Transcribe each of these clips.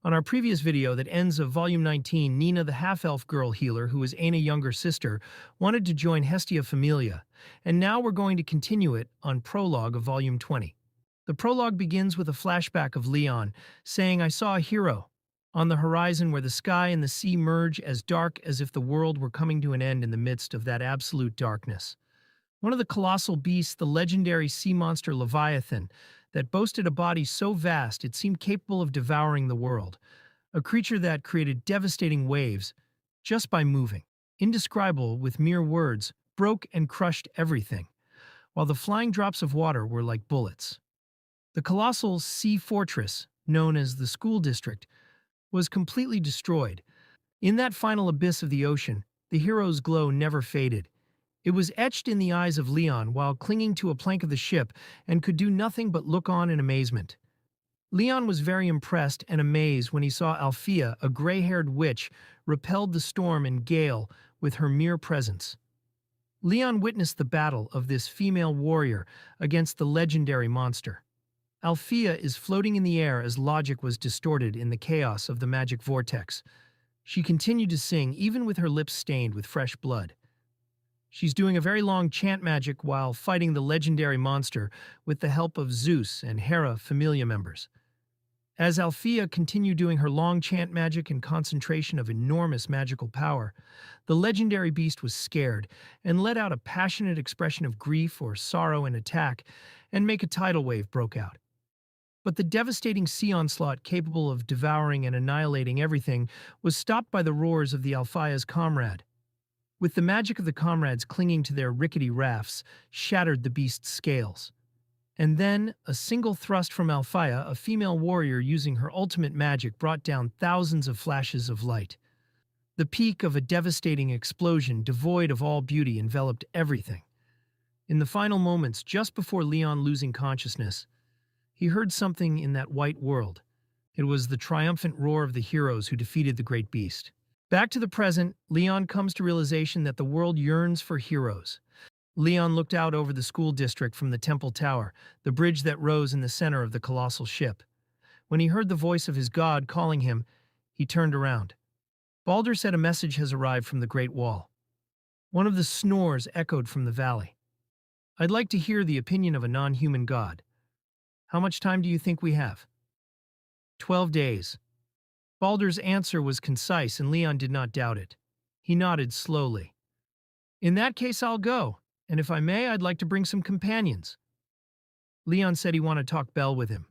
On our previous video that ends of Volume 19, Nina, the half-elf girl healer who is Aina's younger sister, wanted to join Hestia Familia, and now we're going to continue it on Prologue of Volume 20. The prologue begins with a flashback of Leon, saying, "I saw a hero," on the horizon where the sky and the sea merge as dark as if the world were coming to an end in the midst of that absolute darkness. One of the colossal beasts, the legendary sea monster Leviathan, that boasted a body so vast it seemed capable of devouring the world, a creature that created devastating waves just by moving, indescribable with mere words, broke and crushed everything, while the flying drops of water were like bullets. The colossal sea fortress, known as the School District, was completely destroyed. In that final abyss of the ocean, the hero's glow never faded. It was etched in the eyes of Leon while clinging to a plank of the ship and could do nothing but look on in amazement. Leon was very impressed and amazed when he saw Althea, a gray-haired witch, repelled the storm and gale with her mere presence. Leon witnessed the battle of this female warrior against the legendary monster. Althea is floating in the air as logic was distorted in the chaos of the magic vortex. She continued to sing, even with her lips stained with fresh blood. She's doing a very long chant magic while fighting the legendary monster with the help of Zeus and Hera Familia members. As Althea continued doing her long chant magic and concentration of enormous magical power, the legendary beast was scared and let out a passionate expression of grief or sorrow and attack, and a tidal wave broke out. But the devastating sea onslaught capable of devouring and annihilating everything was stopped by the roars of the Althea's comrade. With the magic of the comrades clinging to their rickety rafts, shattered the beast's scales. And then, a single thrust from Althea, a female warrior using her ultimate magic, brought down thousands of flashes of light. The peak of a devastating explosion, devoid of all beauty, enveloped everything. In the final moments, just before Leon losing consciousness, he heard something in that white world. It was the triumphant roar of the heroes who defeated the great beast. Back to the present, Leon comes to realization that the world yearns for heroes. Leon looked out over the school district from the temple tower, the bridge that rose in the center of the colossal ship. When he heard the voice of his god calling him, he turned around. Baldur said, "A message has arrived from the Great Wall." One of the snores echoed from the valley. "I'd like to hear the opinion of a non-human god. How much time do you think we have?" 12 days. Baldur's answer was concise, and Leon did not doubt it. He nodded slowly. "In that case, I'll go, and if I may, I'd like to bring some companions." Leon said he wanted to talk Bel with him.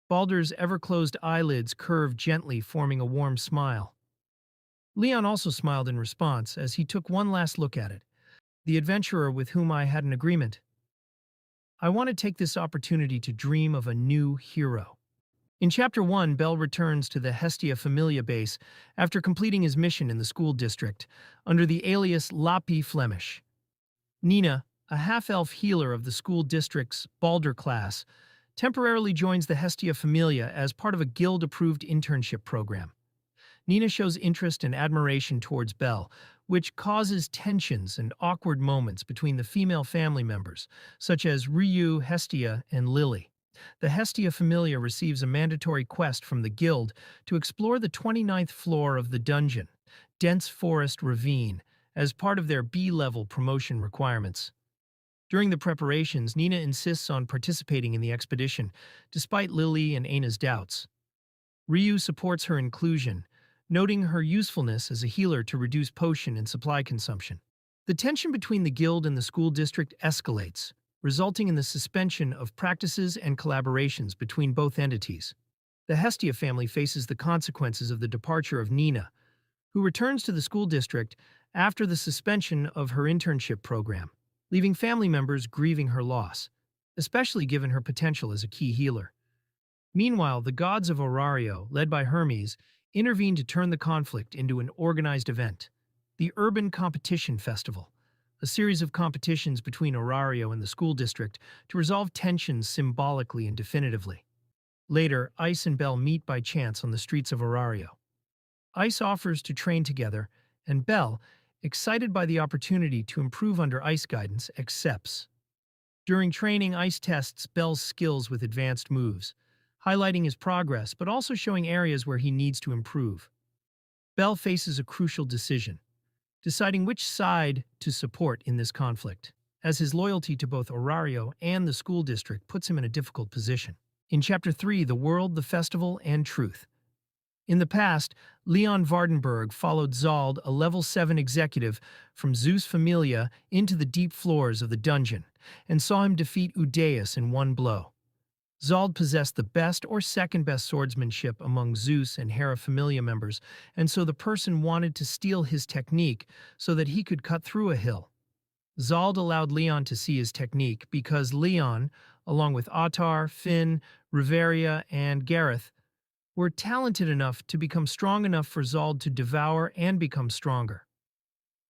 Baldur's ever-closed eyelids curved gently, forming a warm smile. Leon also smiled in response as he took one last look at it. "The adventurer with whom I had an agreement. I want to take this opportunity to dream of a new hero." In Chapter 1, Bel returns to the Hestia Familia base after completing his mission in the school district, under the alias Lapi Flemish. Nina, a half-elf healer of the school district's Baldur class, temporarily joins the Hestia Familia as part of a guild-approved internship program. Nina shows interest and admiration towards Bel, which causes tensions and awkward moments between the female family members, such as Ryu, Hestia, and Lily. The Hestia Familia receives a mandatory quest from the guild to explore the 29th floor of the dungeon, Dense Forest Ravine, as part of their B-level promotion requirements. During the preparations, Nina insists on participating in the expedition, despite Lily and Aina's doubts. Ryu supports her inclusion, noting her usefulness as a healer to reduce potion and supply consumption. The tension between the guild and the school district escalates, resulting in the suspension of practices and collaborations between both entities. The Hestia family faces the consequences of the departure of Nina, who returns to the school district after the suspension of her internship program, leaving family members grieving her loss, especially given her potential as a key healer. Meanwhile, the gods of Orario, led by Hermes, intervene to turn the conflict into an organized event, the Urban Competition Festival, a series of competitions between Orario and the school district to resolve tensions symbolically and definitively. Later, Ice and Bel meet by chance on the streets of Orario. Ice offers to train together, and Bel, excited by the opportunity to improve under Ice guidance, accepts. During training, Ice tests Bel's skills with advanced moves, highlighting his progress but also showing areas where he needs to improve. Bell faces a crucial decision, deciding which side to support in this conflict, as his loyalty to both Orario and the school district puts him in a difficult position. In Chapter 3, The World, the Festival, and Truth. In the past, Leon Vardenberg followed Zald, a level 7 executive, from Zeus Familia into the deep floors of the dungeon, and saw him defeat Udeus in one blow. Zald possessed the best or second-best swordsmanship among Zeus and Hera Familia members, and so the person wanted to steal his technique so that he could cut through a hill. Zald allowed Leon to see his technique because Leon, along with Ottar, Finn, Riveria, and Gareth, were talented enough to become strong enough for Zald to devour and become stronger.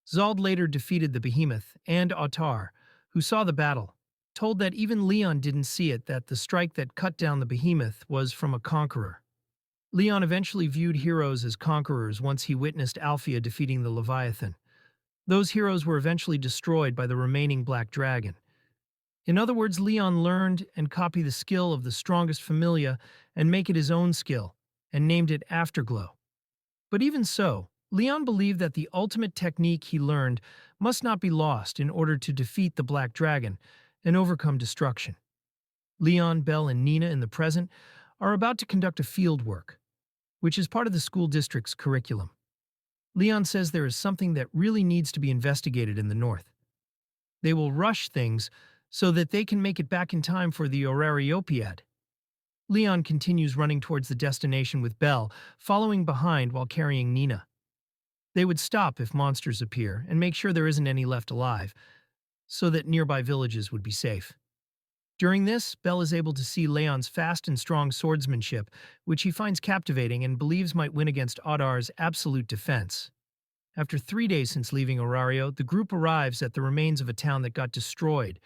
Zald later defeated the behemoth, and Ottar, who saw the battle, told that even Leon didn't see it, that the strike that cut down the behemoth was from a conqueror. Leon eventually viewed heroes as conquerors once he witnessed Althea defeating the Leviathan. Those heroes were eventually destroyed by the remaining Black Dragon. In other words, Leon learned and copied the skill of the strongest Familia and make it his own skill, and named it Afterglow. But even so, Leon believed that the ultimate technique he learned must not be lost in order to defeat the Black Dragon and overcome destruction. Leon, Bell, and Nina in the present are about to conduct a field work, which is part of the school district's curriculum. Leon says there is something that really needs to be investigated in the north. They will rush things so that they can make it back in time for the Orariopiad. Leon continues running towards the destination with Bell, following behind while carrying Nina. They would stop if monsters appear and make sure there isn't any left alive, so that nearby villages would be safe. During this, Bell is able to see Leon's fast and strong swordsmanship, which he finds captivating and believes might win against Ottar's absolute defense. After 3 days since leaving Orario, the group arrives at the remains of a town that got destroyed,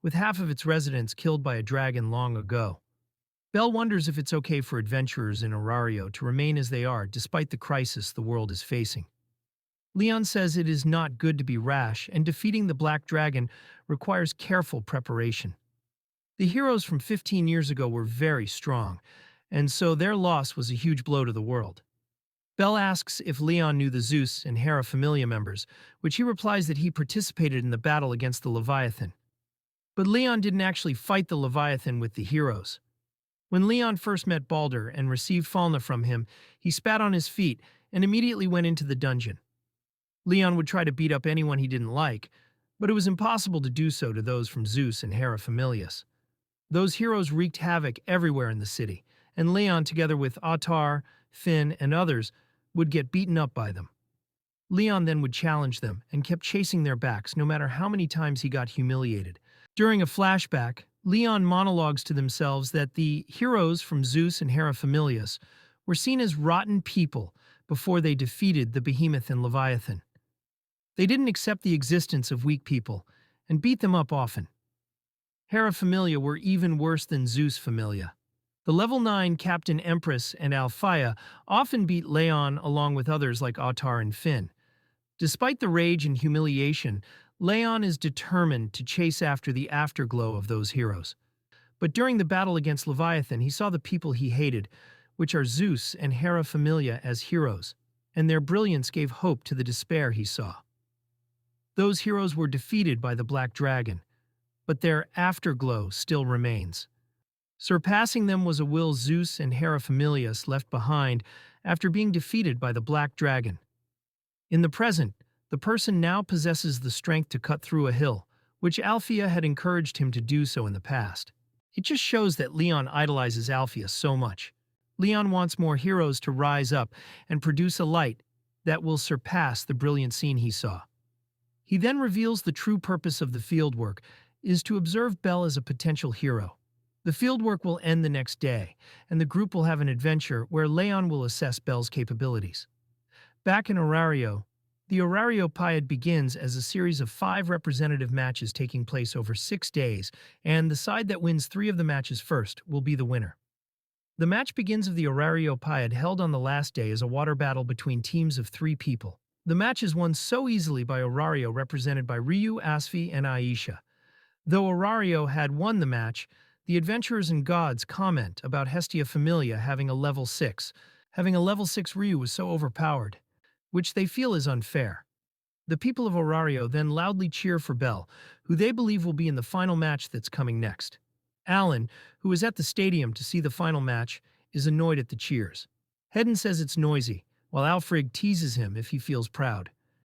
with half of its residents killed by a dragon long ago. Bell wonders if it's okay for adventurers in Orario to remain as they are despite the crisis the world is facing. Leon says it is not good to be rash, and defeating the Black Dragon requires careful preparation. The heroes from 15 years ago were very strong, and so their loss was a huge blow to the world. Bell asks if Leon knew the Zeus and Hera Familia members, which he replies that he participated in the battle against the Leviathan. But Leon didn't actually fight the Leviathan with the heroes. When Leon first met Baldur and received Falna from him, he spat on his feet and immediately went into the dungeon. Leon would try to beat up anyone he didn't like, but it was impossible to do so to those from Zeus and Hera Familias. Those heroes wreaked havoc everywhere in the city, and Leon, together with Ottar, Finn, and others, would get beaten up by them. Leon then would challenge them and kept chasing their backs no matter how many times he got humiliated. During a flashback, Leon monologues to themselves that the heroes from Zeus and Hera Familias were seen as rotten people before they defeated the behemoth and Leviathan. They didn't accept the existence of weak people and beat them up often. Hera Familia were even worse than Zeus Familia. The level 9 Captain Empress and Althea often beat Leon along with others like Ottar and Finn. Despite the rage and humiliation, Leon is determined to chase after the afterglow of those heroes. But during the battle against Leviathan, he saw the people he hated, which are Zeus and Hera Familia, as heroes, and their brilliance gave hope to the despair he saw. Those heroes were defeated by the Black Dragon, but their afterglow still remains. Surpassing them was a will Zeus and Hera Familias left behind after being defeated by the Black Dragon. In the present, the person now possesses the strength to cut through a hill, which Althea had encouraged him to do so in the past. It just shows that Leon idolizes Althea so much. Leon wants more heroes to rise up and produce a light that will surpass the brilliant scene he saw. He then reveals the true purpose of the fieldwork is to observe Bell as a potential hero. The fieldwork will end the next day, and the group will have an adventure where Leon will assess Bell's capabilities. Back in Orario, the Orariopiad begins as a series of 5 representative matches taking place over 6 days, and the side that wins 3 of the matches first will be the winner. The match begins of the Orariopiad held on the last day as a water battle between teams of 3 people. The match is won so easily by Orario, represented by Ryu, Asfi, and Aisha. Though Orario had won the match, The adventurers and gods comment about Hestia Familia having a level 6. Having a level 6 Ryu is so overpowered, which they feel is unfair. The people of Orario then loudly cheer for Bell, who they believe will be in the final match that's coming next. Alan, who is at the stadium to see the final match, is annoyed at the cheers. Hedden says it's noisy, while Alfred teases him if he feels proud.